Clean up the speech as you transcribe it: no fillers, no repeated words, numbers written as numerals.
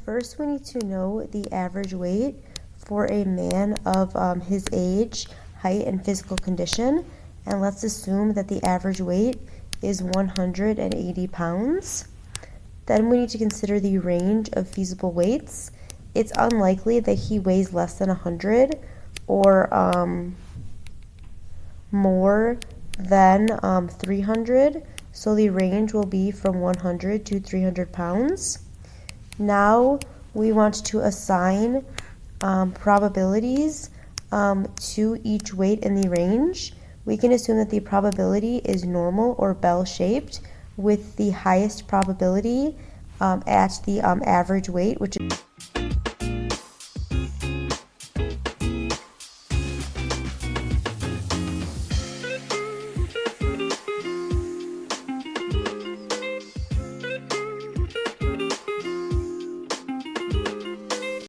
first we need to know the average weight for a man of his age, height, and physical condition. And let's assume that the average weight is 180 pounds. Then we need to consider the range of feasible weights. It's unlikely that he weighs less than 100 or more than 300. So the range will be from 100 to 300 pounds. Now we want to assign probabilities to each weight in the range. We can assume that the probability is normal or bell-shaped, with the highest probability at the average weight, which is